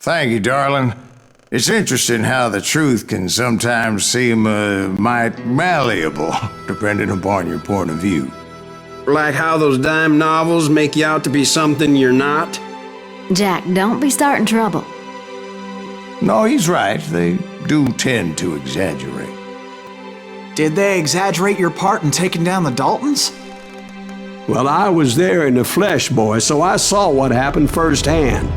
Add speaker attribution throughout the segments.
Speaker 1: Thank you, darling. It's interesting how the truth can sometimes seem might malleable, depending upon your point of view.
Speaker 2: Like how those dime novels make you out to be something you're not?
Speaker 3: Jack, don't be starting trouble.
Speaker 1: No, he's right. They do tend to exaggerate.
Speaker 4: Did they exaggerate your part in taking down the Daltons?
Speaker 2: Well, I was there in the flesh, boy, so I saw what happened firsthand.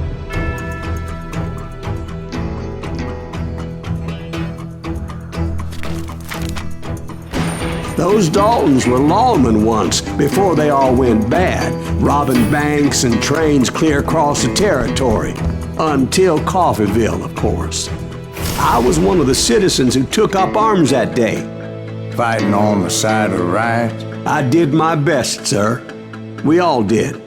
Speaker 2: Those Daltons were lawmen once, before they all went bad, robbing banks and trains clear across the territory. Until Coffeeville, of course. I was one of the citizens who took up arms that day.
Speaker 1: Fighting on the side of right?
Speaker 2: I did my best, sir. We all did.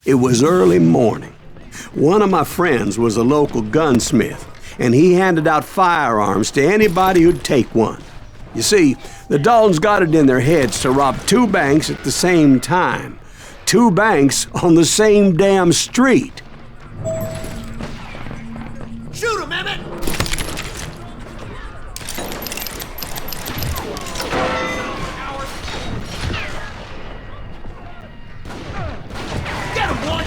Speaker 2: It was early morning. One of my friends was a local gunsmith, and he handed out firearms to anybody who'd take one. You see, the Daltons got it in their heads to rob 2 banks at the same time. 2 banks on the same damn street.
Speaker 5: Shoot him, Emmett! Get him, boy!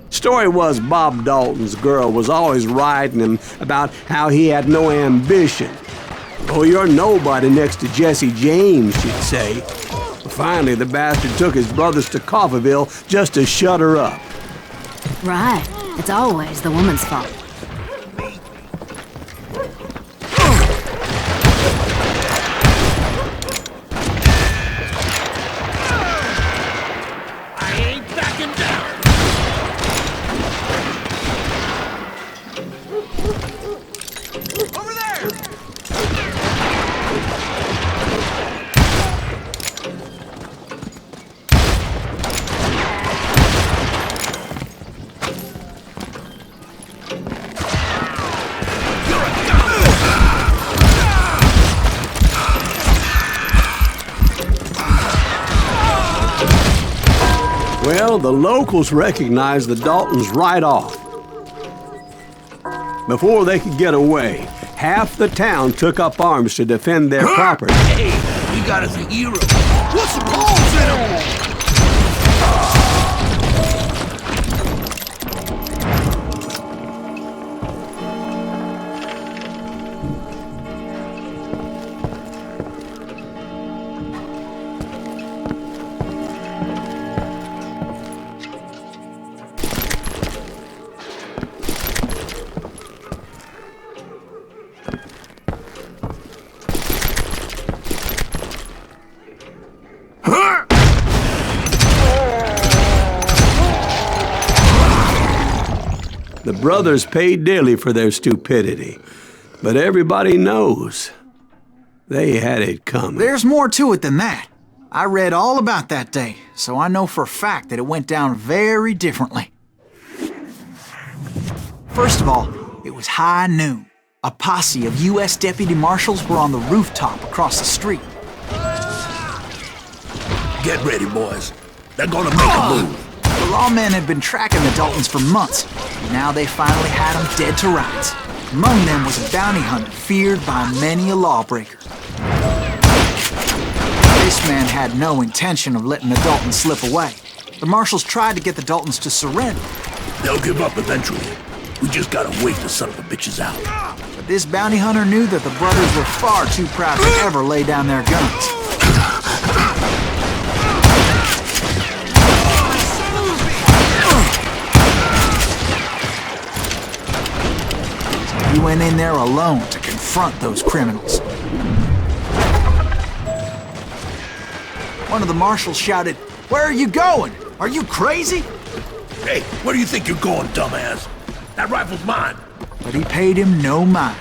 Speaker 2: Story was Bob Dalton's girl was always riding him about how he had no ambition. Oh, you're nobody next to Jesse James, she'd say. Finally, the bastard took his brothers to Coffeeville just to shut her up.
Speaker 3: Right. It's always the woman's fault.
Speaker 5: I ain't backing down! Over there!
Speaker 2: Well, the locals recognized the Daltons right off. Before they could get away, half the town took up arms to defend their property.
Speaker 5: Hey, we got us a hero. Put some holes in him!
Speaker 2: The brothers paid dearly for their stupidity, but everybody knows they had it coming.
Speaker 4: There's more to it than that. I read all about that day, so I know for a fact that it went down very differently. First of all, it was high noon. A posse of U.S. deputy marshals were on the rooftop across the street.
Speaker 5: Get ready, boys. They're gonna make a move.
Speaker 4: The lawmen had been tracking the Daltons for months, and now they finally had them dead to rights. Among them was a bounty hunter feared by many a lawbreaker. This man had no intention of letting the Daltons slip away. The marshals tried to get the Daltons to surrender.
Speaker 5: They'll give up eventually. We just gotta wait the son of the bitches out.
Speaker 4: But this bounty hunter knew that the brothers were far too proud to ever lay down their guns. He went in there alone to confront those criminals. One of the marshals shouted, "Where are you going?" Are you crazy?
Speaker 5: Hey, where do you think you're going, dumbass? That rifle's mine.
Speaker 4: But he paid him no mind.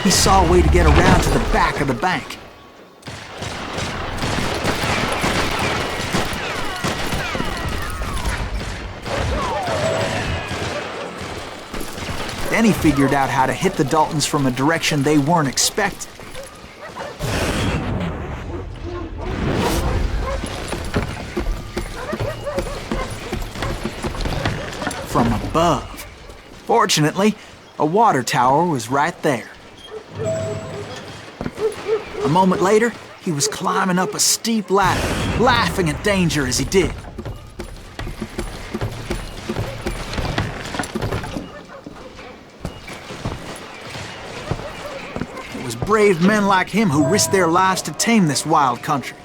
Speaker 4: He saw a way to get around to the back of the bank. Then he figured out how to hit the Daltons from a direction they weren't expecting. From above. Fortunately, a water tower was right there. A moment later, he was climbing up a steep ladder, laughing at danger as he did. It was brave men like him who risked their lives to tame this wild country.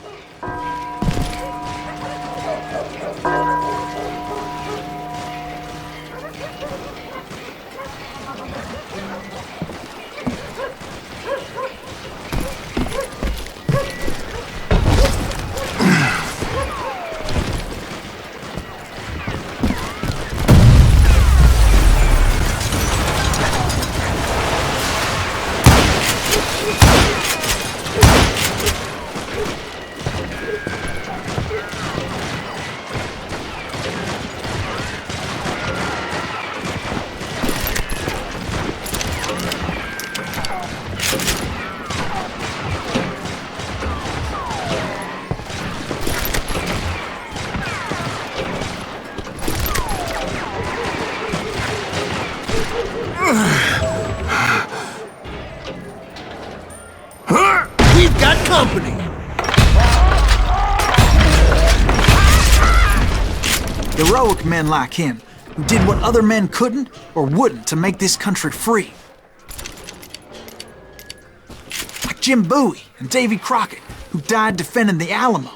Speaker 5: We've got company.
Speaker 4: Heroic men like him, who did what other men couldn't or wouldn't to make this country free. Like Jim Bowie and Davy Crockett, who died defending the Alamo.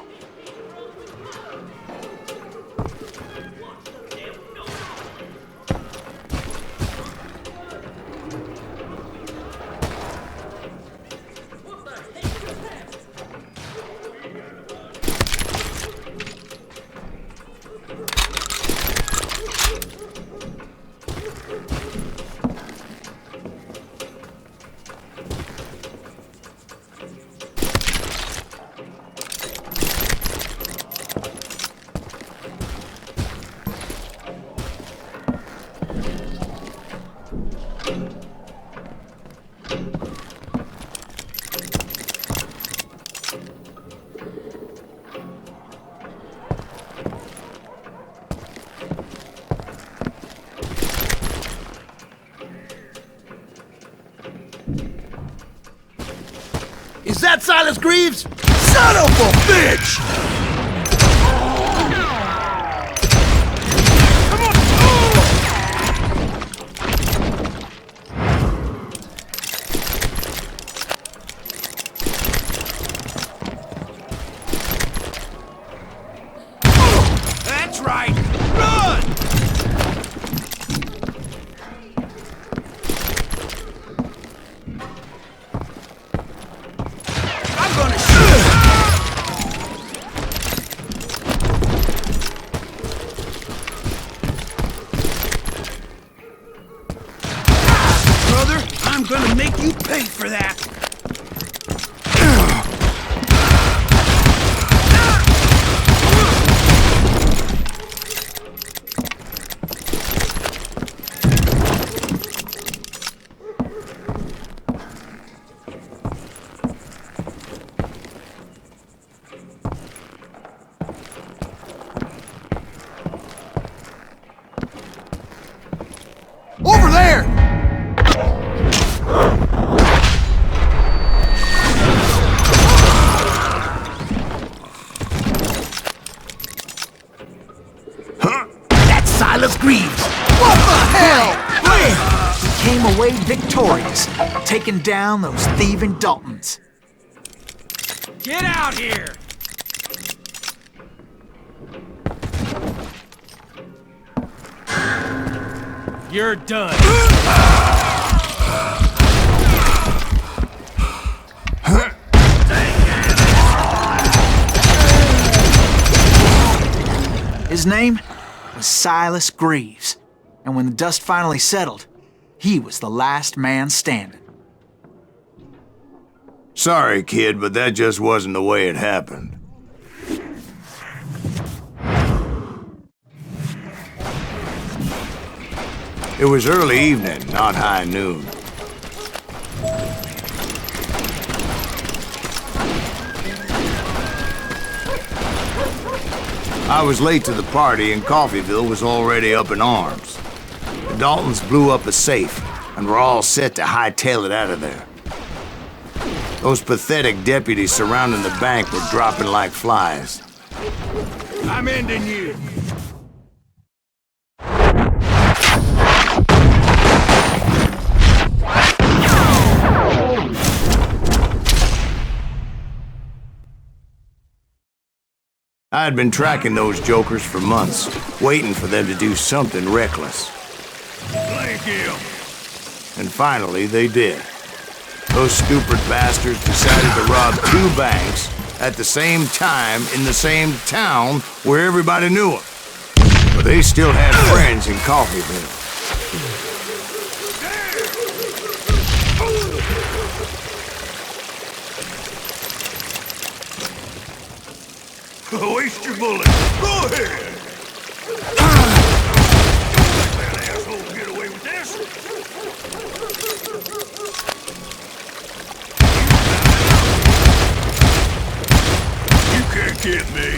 Speaker 5: Is that Silas Greaves? Son of a bitch! That's right! Run! I'm gonna shoot! Brother, I'm gonna make you pay for that! Over there! Huh? That's Silas Greaves! What the hell? He came away victorious, taking down those thieving Daltons. Get out here! You're done.
Speaker 4: His name was Silas Greaves, and when the dust finally settled, he was the last man standing.
Speaker 1: Sorry, kid, but that just wasn't the way it happened. It was early evening, not high noon. I was late to the party and Coffeyville was already up in arms. The Daltons blew up a safe and were all set to hightail it out of there. Those pathetic deputies surrounding the bank were dropping like flies.
Speaker 6: I'm ending you.
Speaker 1: I had been tracking those jokers for months, waiting for them to do something reckless.
Speaker 6: Thank you.
Speaker 1: And finally, they did. Those stupid bastards decided to rob 2 banks at the same time in the same town where everybody knew them. But they still had friends in Coffeyville.
Speaker 6: Waste your bullets. Go ahead. That asshole get away with this. You can't get me.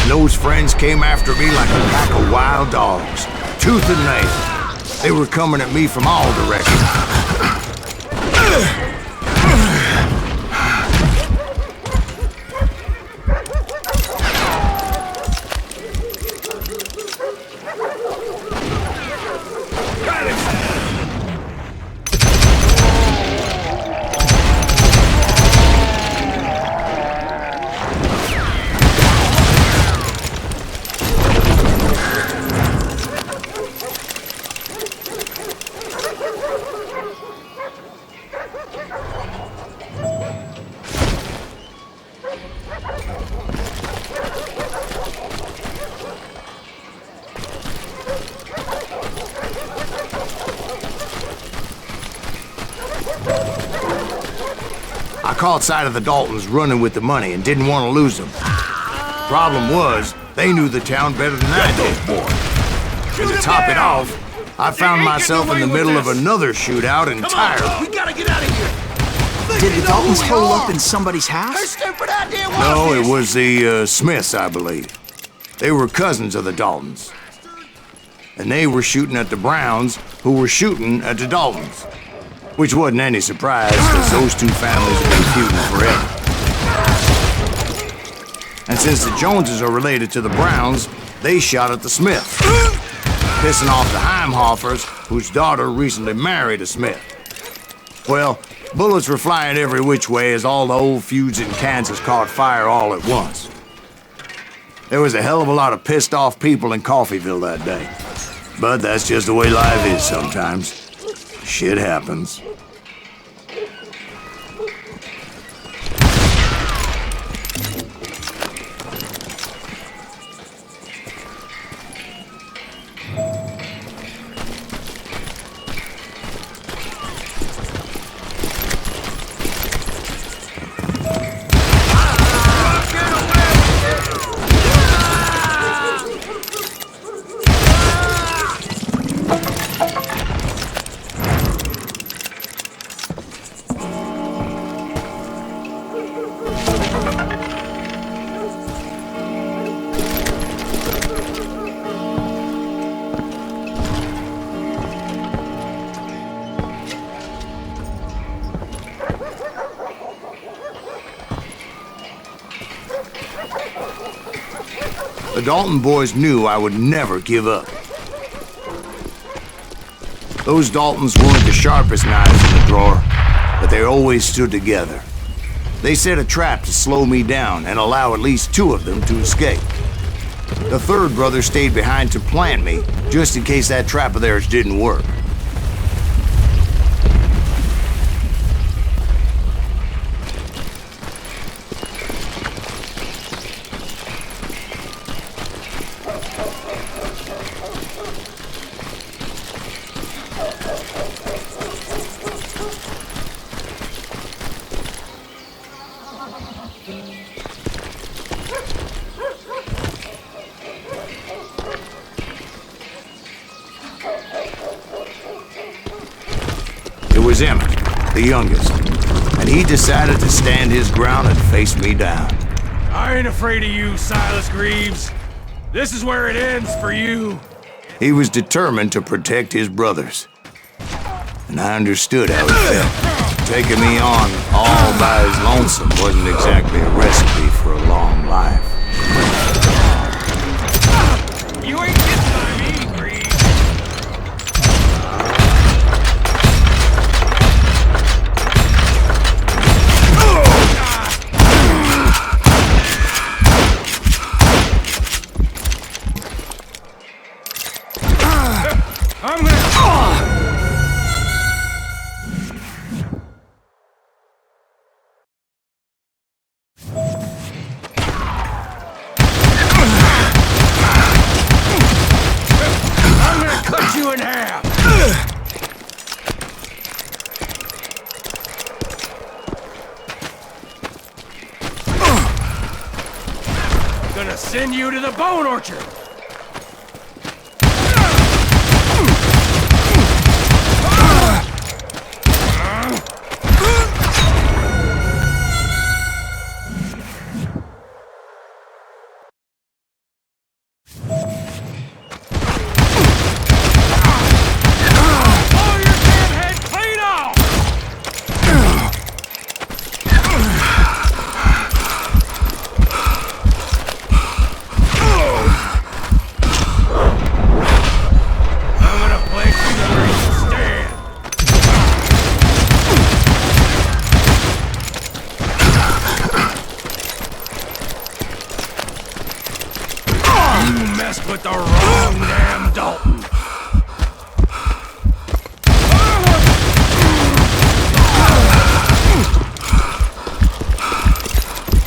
Speaker 1: Those friends came after me like a pack of wild dogs, tooth and nail. They were coming at me from all directions. I caught sight of the Daltons running with the money and didn't want to lose them. Problem was, they knew the town better than I did. And to top it off, I found myself in the middle of another shootout entirely.
Speaker 6: We gotta get out of here.
Speaker 4: Did the Daltons hole up in somebody's house?
Speaker 1: No, it was the Smiths, I believe. They were cousins of the Daltons. And they were shooting at the Browns, who were shooting at the Daltons. Which wasn't any surprise, because those 2 families have been feuding forever. And since the Joneses are related to the Browns, they shot at the Smiths, pissing off the Heimhoffers, whose daughter recently married a Smith. Well, bullets were flying every which way as all the old feuds in Kansas caught fire all at once. There was a hell of a lot of pissed off people in Coffeyville that day. But that's just the way life is sometimes. Shit happens. The Dalton boys knew I would never give up. Those Daltons weren't the sharpest knives in the drawer, but they always stood together. They set a trap to slow me down and allow at least 2 of them to escape. The third brother stayed behind to plant me, just in case that trap of theirs didn't work. It was Emmett, the youngest, and he decided to stand his ground and face me down.
Speaker 6: I ain't afraid of you, Silas Greaves. This is where it ends for you.
Speaker 1: He was determined to protect his brothers, and I understood how he felt. Taking me on all by his lonesome wasn't exactly a recipe for a long life.
Speaker 6: You ain't getting by me, Greaves. I'm gonna... I'm gonna cut you in half! Gonna send you to the bone orchard! With the wrong damn Dalton.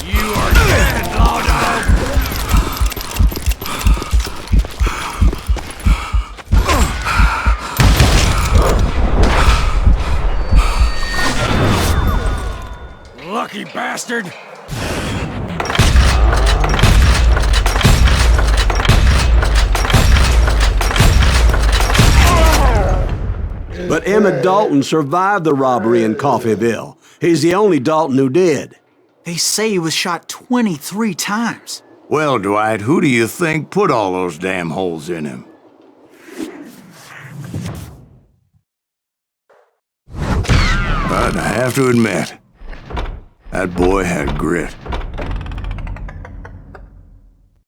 Speaker 6: You are dead, law dog. Lucky bastard.
Speaker 2: But Emmett Dalton survived the robbery in Coffeyville. He's the only Dalton who did.
Speaker 4: They say he was shot 23 times.
Speaker 1: Well, Dwight, who do you think put all those damn holes in him? But I have to admit, that boy had grit.